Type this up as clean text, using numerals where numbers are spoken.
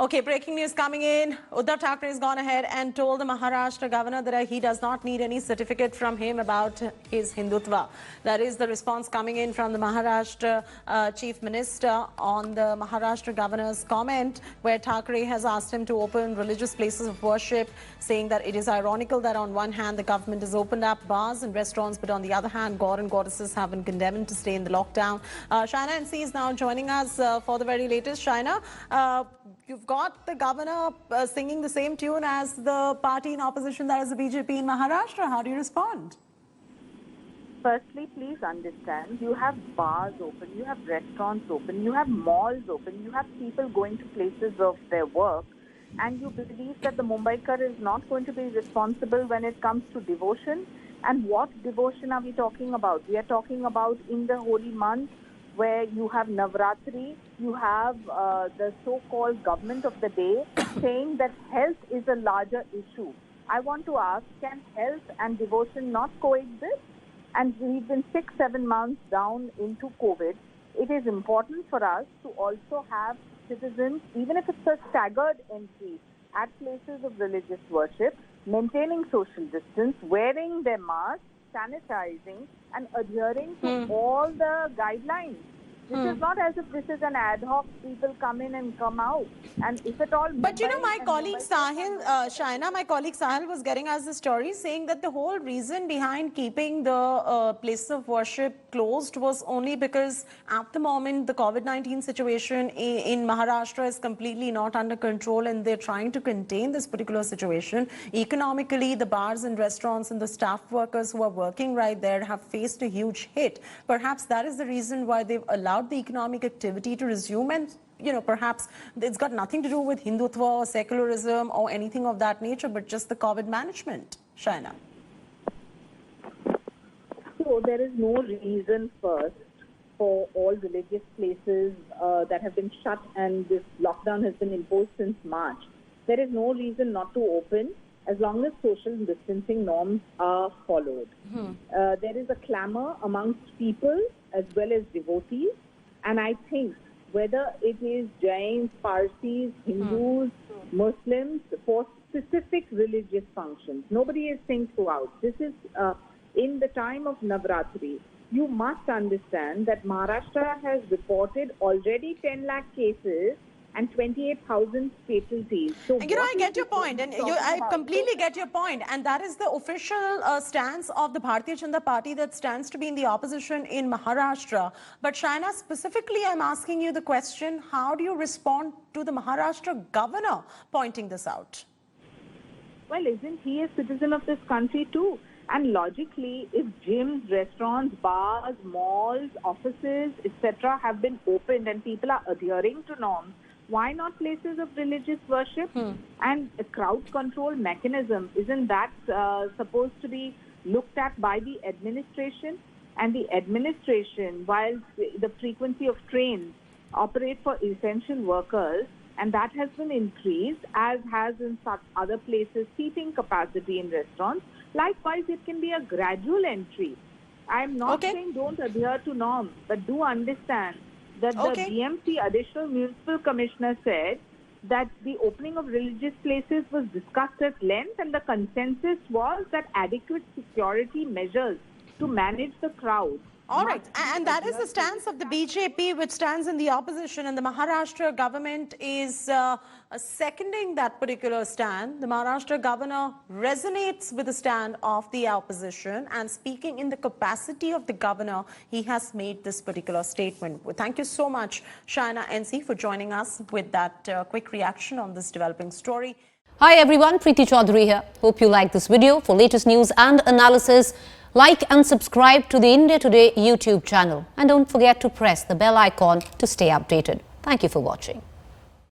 Okay, breaking news coming in. Uddhav Thackeray has gone ahead and told the Maharashtra governor that he does not need any certificate from him about his Hindutva. That is the response coming in from the Maharashtra Chief Minister on the Maharashtra governor's comment, where Thackeray has asked him to open religious places of worship, saying that it is ironical that on one hand the government has opened up bars and restaurants, but on the other hand god and goddesses have been condemned to stay in the lockdown. Shaina NC is now joining us for the very latest. Shaina, you've got the governor singing the same tune as the party in opposition, that is the BJP in Maharashtra. How do you respond? Firstly, please understand, you have bars open, you have restaurants open, you have malls open, you have people going to places of their work, and you believe that the Mumbaikar is not going to be responsible when it comes to devotion. And what devotion are we talking about? We are talking about in the holy month where you have Navratri, you have the so-called government of the day saying that health is a larger issue. I want to ask, can health and devotion not coexist? And we've been 6-7 months down into COVID. It is important for us to also have citizens, even if it's a staggered entry, at places of religious worship, maintaining social distance, wearing their masks, sanitizing, and adhering to all the guidelines. This is not as if this is an ad hoc, people come in and come out. And if at all... But you know, my colleague Sahil, Shaina, my colleague Sahil was getting us the story saying that the whole reason behind keeping the places of worship closed was only because at the moment the COVID-19 situation in Maharashtra is completely not under control, and they're trying to contain this particular situation. Economically, the bars and restaurants and the staff workers who are working right there have faced a huge hit. Perhaps that is the reason why they've allowed the economic activity to resume, and perhaps it's got nothing to do with Hindutva or secularism or anything of that nature, but just the COVID management. Shaina. So there is no reason first for all religious places that have been shut, and this lockdown has been imposed since March. There is no reason not to open as long as social distancing norms are followed. There is a clamor amongst people as well as devotees. And I think whether it is Jains, Parsis, Hindus, Muslims, for specific religious functions, nobody is singled out. This is in the time of Navratri. You must understand that Maharashtra has reported already 10 lakh cases and 28,000 fatalities. So I get your point, and I completely get your point, and that is the official stance of the Bharatiya Janata Party that stands to be in the opposition in Maharashtra. But Shaina, specifically, I'm asking you the question: how do you respond to the Maharashtra governor pointing this out? Well, isn't he a citizen of this country too? And logically, if gyms, restaurants, bars, malls, offices, etc. have been opened and people are adhering to norms, why not places of religious worship? And a crowd control mechanism, isn't that supposed to be looked at by the administration? And the administration, while the frequency of trains operate for essential workers, and that has been increased, as has in such other places, seating capacity in restaurants. Likewise, it can be a gradual entry. I'm not saying don't adhere to norms, but do understand that the BMC Additional Municipal Commissioner said that the opening of religious places was discussed at length, and the consensus was that adequate security measures to manage the crowd. All right, and that is the stance of the BJP, which stands in the opposition, and the Maharashtra government is seconding that particular stand. The Maharashtra governor resonates with the stand of the opposition, and speaking in the capacity of the governor, he has made this particular statement. Well, thank you so much, Shaina NC, for joining us with that quick reaction on this developing story. Hi everyone, Preeti Chaudhary here. Hope you like this video. For latest news and analysis, like and subscribe to the India Today YouTube channel. And don't forget to press the bell icon to stay updated. Thank you for watching.